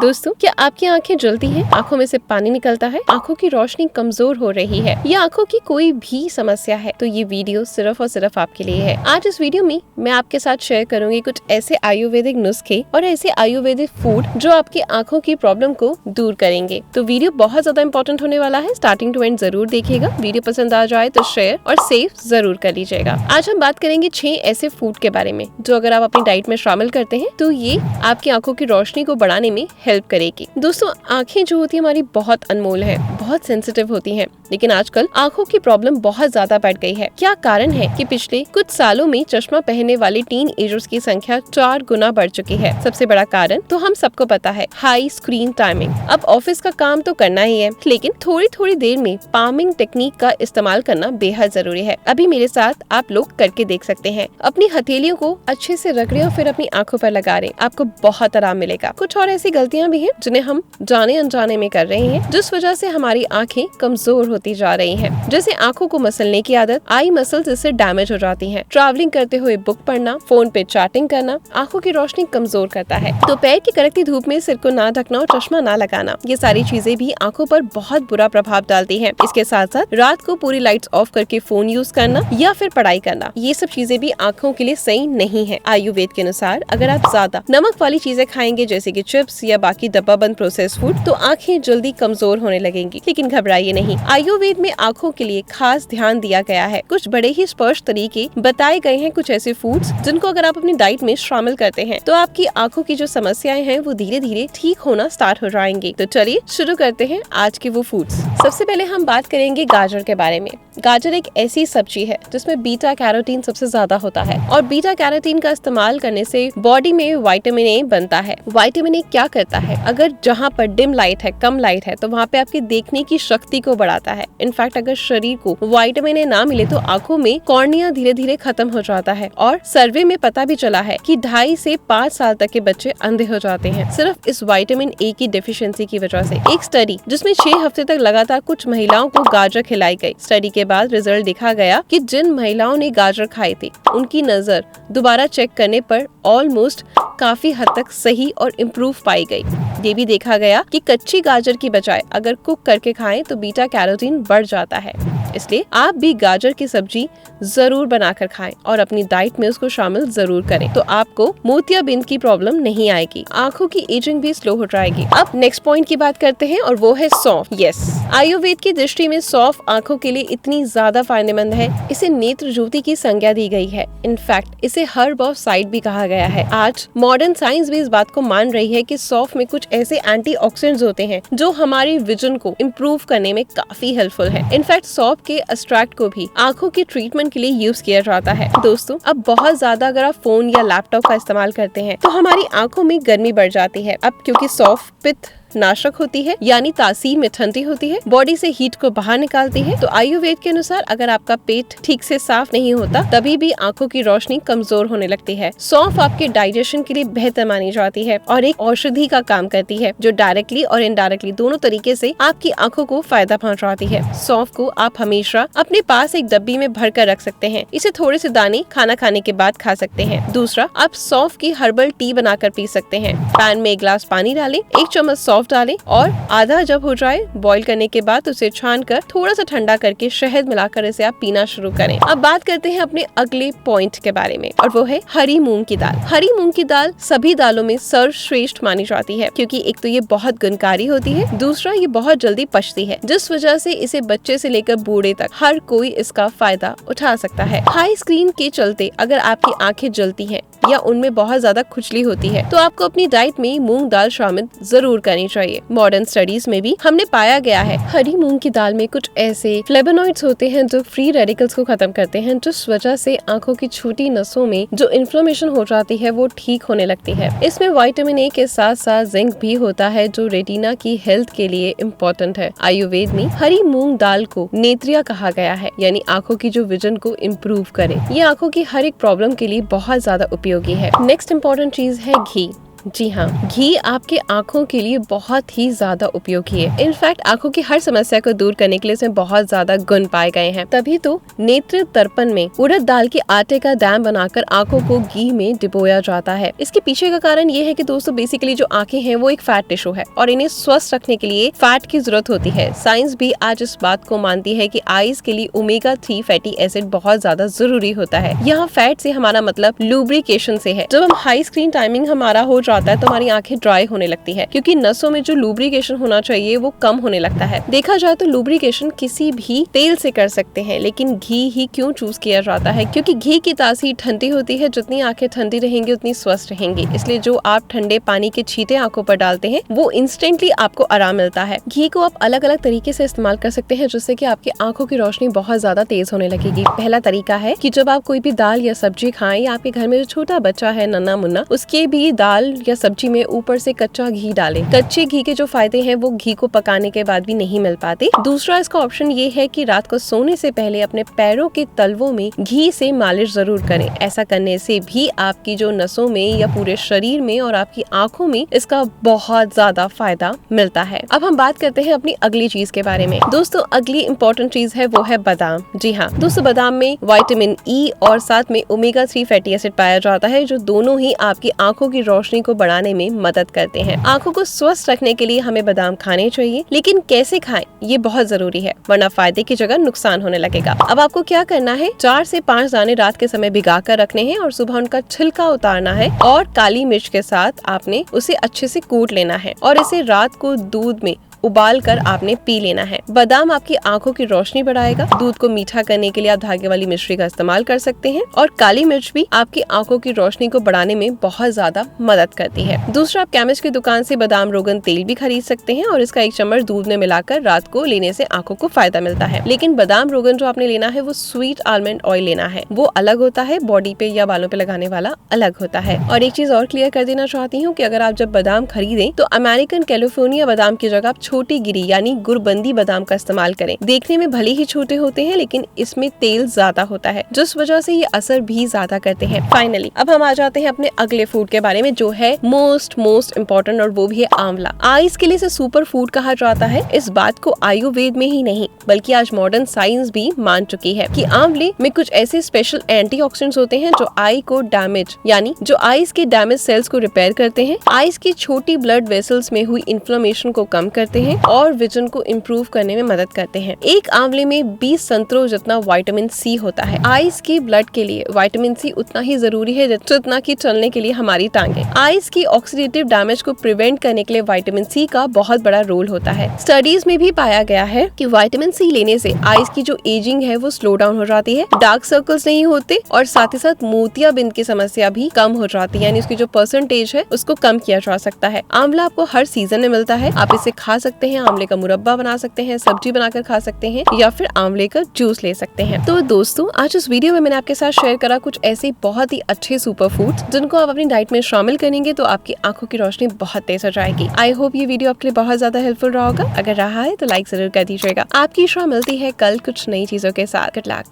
दोस्तों, क्या आपकी आंखें जलती हैं? आंखों में से पानी निकलता है? आंखों की रोशनी कमजोर हो रही है या आंखों की कोई भी समस्या है? तो ये वीडियो सिर्फ और सिर्फ आपके लिए है। आज इस वीडियो में मैं आपके साथ शेयर करूंगी कुछ ऐसे आयुर्वेदिक नुस्खे और ऐसे आयुर्वेदिक फूड जो आपकी आंखों की प्रॉब्लम को दूर करेंगे। तो वीडियो बहुत ज्यादा इंपॉर्टेंट होने वाला है, स्टार्टिंग टू एंड जरूर देखिएगा। वीडियो पसंद आ जाए तो शेयर और सेव जरूर कर लीजिएगा। आज हम बात करेंगे 6 ऐसे फूड के बारे में जो अगर आप अपनी डाइट में शामिल करते हैं तो ये आपकी आंखों की रोशनी को बढ़ाने में हेल्प करेगी। दोस्तों, आंखें जो होती है हमारी बहुत अनमोल है, बहुत सेंसिटिव होती हैं, लेकिन आजकल आंखों की प्रॉब्लम बहुत ज्यादा बढ़ गई है। क्या कारण है कि पिछले कुछ सालों में चश्मा पहनने वाले टीन एजर्स की संख्या 4 गुना बढ़ चुकी है। सबसे बड़ा कारण तो हम सबको पता है, हाई स्क्रीन टाइमिंग। अब ऑफिस का काम तो करना ही है, लेकिन थोड़ी थोड़ी देर में पामिंग टेक्निक का इस्तेमाल करना बेहद जरूरी है। अभी मेरे साथ आप लोग करके देख सकते हैं। अपनी हथेलियों को अच्छे से रगड़े और फिर अपनी आंखों पर लगा रहे, आपको बहुत आराम मिलेगा। कुछ और ऐसी गलतियां भी हैं जिन्हें हम जाने अनजाने में कर रहे हैं, जिस वजह से हमारी आंखें कमजोर होती जा रही हैं। जैसे आंखों को मसलने की आदत, आई मसल्स इससे डैमेज हो जाती हैं। ट्रैवलिंग करते हुए बुक पढ़ना, फोन पे चैटिंग करना आंखों की रोशनी कमजोर करता है। दोपहर की कड़कती धूप में सिर को ना ढकना और चश्मा ना लगाना, ये सारी चीजें भी आंखों पर बहुत बुरा प्रभाव डालती हैं। इसके साथ साथ रात को पूरी लाइट्स ऑफ करके फोन यूज करना या फिर पढ़ाई करना, ये सब चीजें भी आंखों के लिए सही नहीं है। आयुर्वेद के अनुसार अगर आप ज्यादा नमक वाली चीजें खाएंगे जैसे कि चिप्स या बाकी डब्बा बंद प्रोसेस फूड, तो आंखें जल्दी कमजोर होने लगेंगी। लेकिन घबराइए नहीं, आयुर्वेद में आंखों के लिए खास ध्यान दिया गया है। कुछ बड़े ही स्पष्ट तरीके बताए गए हैं, कुछ ऐसे फूड्स जिनको अगर आप अपनी डाइट में शामिल करते हैं तो आपकी आंखों की जो समस्याएं हैं वो धीरे धीरे ठीक होना स्टार्ट हो जाएंगी। तो चलिए शुरू करते हैं आज के वो फूड्स। सबसे पहले हम बात करेंगे गाजर के बारे में। गाजर एक ऐसी सब्जी है जिसमें बीटा कैरोटीन सबसे ज्यादा होता है और बीटा कैरोटीन का इस्तेमाल करने से बॉडी में विटामिन ए बनता है। विटामिन ए क्या करता है, अगर जहाँ पर डिम लाइट है, कम लाइट है, तो वहाँ पे आपकी देखने की शक्ति को बढ़ाता है। इनफैक्ट अगर शरीर को विटामिन ए ना मिले तो आंखों में कॉर्निया धीरे धीरे खत्म हो जाता है और सर्वे में पता भी चला है कि 2.5 से 5 साल तक के बच्चे अंधे हो जाते हैं सिर्फ इस विटामिन ए की डेफिशिएंसी की वजह से। एक स्टडी जिसमें 6 हफ्ते तक लगातार कुछ महिलाओं को गाजर खिलाई गई। स्टडी के बाद रिजल्ट देखा गया कि जिन महिलाओं ने गाजर खाए थे उनकी नजर दोबारा चेक करने पर ऑलमोस्ट काफी हद तक सही और इम्प्रूव पाई गई। ये भी देखा गया कि कच्ची गाजर की बजाय अगर कुक करके खाएं तो बीटा कैरोटीन बढ़ जाता है। इसलिए आप भी गाजर की सब्जी जरूर बनाकर खाएं और अपनी डाइट में उसको शामिल जरूर करें, तो आपको मोतियाबिंद की प्रॉब्लम नहीं आएगी, आंखों की एजिंग भी स्लो हो जाएगी। अब नेक्स्ट पॉइंट की बात करते हैं और वो है सौंफ। यस, आयुर्वेद की दृष्टि में सौंफ आंखों के लिए इतनी ज्यादा फायदेमंद है, इसे नेत्र ज्योति की संज्ञा दी गई है। इनफैक्ट इसे हर्ब ऑफ साइड भी कहा गया है। आज मॉडर्न साइंस भी इस बात को मान रही है कि सौंफ में कुछ ऐसे एंटीऑक्सीडेंट्स होते हैं जो हमारी विजन को इम्प्रूव करने में काफी हेल्पफुल है। इनफैक्ट सौंफ के एक्सट्रैक्ट को भी आंखों के ट्रीटमेंट के लिए यूज किया जाता है। दोस्तों, अब बहुत ज्यादा अगर आप फोन या लैपटॉप का इस्तेमाल करते हैं तो हमारी आंखों में गर्मी बढ़ जाती है। अब क्योंकि सौंफ पित्त नाशक होती है, यानी तासीर में ठंडी होती है, बॉडी से हीट को बाहर निकालती है, तो आयुर्वेद के अनुसार अगर आपका पेट ठीक से साफ नहीं होता तभी भी आंखों की रोशनी कमजोर होने लगती है। सौंफ आपके डाइजेशन के लिए बेहतर मानी जाती है और एक औषधि का काम करती है जो डायरेक्टली और इनडायरेक्टली दोनों तरीके से आपकी आंखों को फायदा पहुंचाती है। सौंफ को आप हमेशा अपने पास एक डब्बी में भर कर रख सकते हैं। इसे थोड़े से दाने खाना खाने के बाद खा सकते हैं। दूसरा, आप सौंफ की हर्बल टी बनाकर पी सकते हैं। पैन में 1 गिलास पानी डालें, 1 चम्मच सौंफ डालें और आधा जब हो जाए बॉईल करने के बाद उसे छान कर थोड़ा सा ठंडा करके शहद मिलाकर इसे आप पीना शुरू करें। अब बात करते हैं अपने अगले पॉइंट के बारे में और वो है हरी मूंग की दाल। हरी मूंग की दाल सभी दालों में सर्वश्रेष्ठ मानी जाती है क्योंकि एक तो ये बहुत गुणकारी होती है, दूसरा ये बहुत जल्दी पचती है, जिस वजह से इसे बच्चे से लेकर बूढ़े तक हर कोई इसका फायदा उठा सकता है। हाई स्क्रीन के चलते अगर आपकी आंखें जलती हैं या उनमें बहुत ज्यादा खुजली होती है तो आपको अपनी डाइट में मूंग दाल शामिल जरूर करनी चाहिए। मॉडर्न स्टडीज में भी हमने पाया गया है हरी मूंग की दाल में कुछ ऐसे फ्लेवोनॉइड्स होते हैं जो फ्री रेडिकल्स को खत्म करते हैं, जिस वजह से आंखों की छोटी नसों में जो इन्फ्लेमेशन हो जाती है वो ठीक होने लगती है। इसमें विटामिन ए के साथ साथ जिंक भी होता है जो रेटिना की हेल्थ के लिए इम्पोर्टेंट है। आयुर्वेद में हरी मूंग दाल को नेत्रिया कहा गया है, यानी आंखों की जो विजन को इम्प्रूव करे। ये आंखों की हर एक प्रॉब्लम के लिए बहुत ज्यादा उपयोगी है। नेक्स्ट इम्पोर्टेंट चीज है घी। जी हाँ, घी आपके आँखों के लिए बहुत ही ज्यादा उपयोगी है। इनफैक्ट आँखों की हर समस्या को दूर करने के लिए इसमें बहुत ज्यादा गुण पाए गए हैं। तभी तो नेत्र तर्पण में उड़द दाल के आटे का डैम बनाकर आँखों को घी में डिबोया जाता है। इसके पीछे का कारण ये है कि दोस्तों बेसिकली जो आँखें हैं वो एक फैट टिश्यू है और इन्हें स्वस्थ रखने के लिए फैट की जरूरत होती है। साइंस भी आज इस बात को मानती है कि आईज के लिए ओमेगा 3 फैटी एसिड बहुत ज्यादा जरूरी होता है। यहाँ फैट से हमारा मतलब लुब्रिकेशन से है। जब हम हाई स्क्रीन टाइमिंग हमारा हो जाता है तो हमारी आंखें ड्राई होने लगती है, क्योंकि नसों में जो लुब्रिकेशन होना चाहिए वो कम होने लगता है। देखा जाए तो लुब्रिकेशन किसी भी तेल से कर सकते हैं, लेकिन घी ही क्यों चूज किया जाता है? क्योंकि घी की तासीर ठंडी होती है। जितनी आंखें ठंडी रहेंगी उतनी स्वस्थ रहेंगी। इसलिए जो आप ठंडे पानी के छींटे आंखों पर डालते हैं वो इंस्टेंटली आपको आराम मिलता है। घी को आप अलग अलग तरीके से इस्तेमाल कर सकते हैं, जिससे कि आपकी आंखों की रोशनी बहुत ज्यादा तेज होने लगेगी। पहला तरीका है कि जब आप कोई भी दाल या सब्जी खाएं, या आपके घर में जो छोटा बच्चा है नन्ना मुन्ना, उसके भी दाल या सब्जी में ऊपर से कच्चा घी डालें। कच्चे घी के जो फायदे हैं वो घी को पकाने के बाद भी नहीं मिल पाते। दूसरा इसका ऑप्शन ये है कि रात को सोने से पहले अपने पैरों के तलवों में घी से मालिश जरूर करें। ऐसा करने से भी आपकी जो नसों में या पूरे शरीर में और आपकी आंखों में इसका बहुत ज्यादा फायदा मिलता है। अब हम बात करते हैं अपनी अगली चीज के बारे में। दोस्तों अगली इम्पोर्टेंट चीज है वो है बादाम। जी हाँ दोस्तों, बादाम में विटामिन ई और साथ में ओमेगा 3 फैटी एसिड पाया जाता है, जो दोनों ही आपकी आंखों की रोशनी को बढ़ाने में मदद करते हैं। आंखों को स्वस्थ रखने के लिए हमें बादाम खाने चाहिए, लेकिन कैसे खाएं ये बहुत जरूरी है, वरना फायदे की जगह नुकसान होने लगेगा। अब आपको क्या करना है, 4 से 5 दाने रात के समय भिगा कर रखने हैं और सुबह उनका छिलका उतारना है और काली मिर्च के साथ आपने उसे अच्छे से कूट लेना है और इसे रात को दूध में उबाल कर आपने पी लेना है। बादाम आपकी आंखों की रोशनी बढ़ाएगा। दूध को मीठा करने के लिए आप धागे वाली मिश्री का इस्तेमाल कर सकते हैं और काली मिर्च भी आपकी आंखों की रोशनी को बढ़ाने में बहुत ज्यादा मदद करती है। दूसरा, आप केमिस्ट की दुकान से बादाम रोगन तेल भी खरीद सकते हैं और इसका 1 चम्मच दूध में मिलाकर रात को लेने से आंखों को फायदा मिलता है। लेकिन बादाम रोगन जो आपने लेना है वो स्वीट आलमंड ऑयल लेना है, वो अलग होता है, बॉडी पे या बालों पे लगाने वाला अलग होता है। और एक चीज और क्लियर कर देना चाहती हूँ कि अगर आप जब बादाम खरीदें तो अमेरिकन कैलिफोर्निया बादाम की जगह आप छोटी गिरी यानी गुरबंदी बादाम का इस्तेमाल करें। देखने में भले ही छोटे होते हैं, लेकिन इसमें तेल ज्यादा होता है, जिस वजह से ये असर भी ज्यादा करते हैं। फाइनली अब हम आ जाते हैं अपने अगले फूड के बारे में, जो है मोस्ट इम्पोर्टेंट, और वो भी है आंवला। आईज के लिए इसे सुपर फूड कहा जाता है। इस बात को आयुर्वेद में ही नहीं बल्कि आज मॉडर्न साइंस भी मान चुकी है कि आंवले में कुछ ऐसे स्पेशल एंटीऑक्सीडेंट्स होते हैं जो आई को डैमेज यानी जो आईज के डैमेज सेल्स को रिपेयर करते हैं, आईज की छोटी ब्लड वेसल्स में हुई इन्फ्लेमेशन को कम करते हैं और विजन को इम्प्रूव करने में मदद करते हैं। एक आंवले में 20 संतरों जितना विटामिन सी होता है। आईज की ब्लड के लिए विटामिन सी उतना ही जरूरी है जितना कि चलने के लिए हमारी टांगे। आईज की ऑक्सीडेटिव डैमेज को प्रिवेंट करने के लिए विटामिन सी का बहुत बड़ा रोल होता है। स्टडीज में भी पाया गया है कि विटामिन सी लेने से आईज की जो एजिंग है वो स्लो डाउन हो जाती है, डार्क सर्कल्स नहीं होते और साथ ही साथ मोतियाबिंद की समस्या भी कम हो जाती है, यानी उसकी जो परसेंटेज है उसको कम किया जा सकता है। आंवला आपको हर सीजन में मिलता है, आप इसे खा सकते हैं। आंवले का मुरब्बा बना सकते हैं, सब्जी बनाकर खा सकते हैं या फिर आंवले का जूस ले सकते हैं। तो दोस्तों आज इस वीडियो में मैंने आपके साथ शेयर करा कुछ ऐसे बहुत ही अच्छे सुपर फूड्स जिनको आप अपनी डाइट में शामिल करेंगे तो आपकी आंखों की रोशनी बहुत तेज हो जाएगी। आई होप ये वीडियो आपके लिए बहुत ज्यादा हेल्पफुल रहा होगा। अगर रहा है तो लाइक जरूर कर दीजिएगा। आपकी शो मिलती है कल कुछ नई चीजों के साथ। Good luck.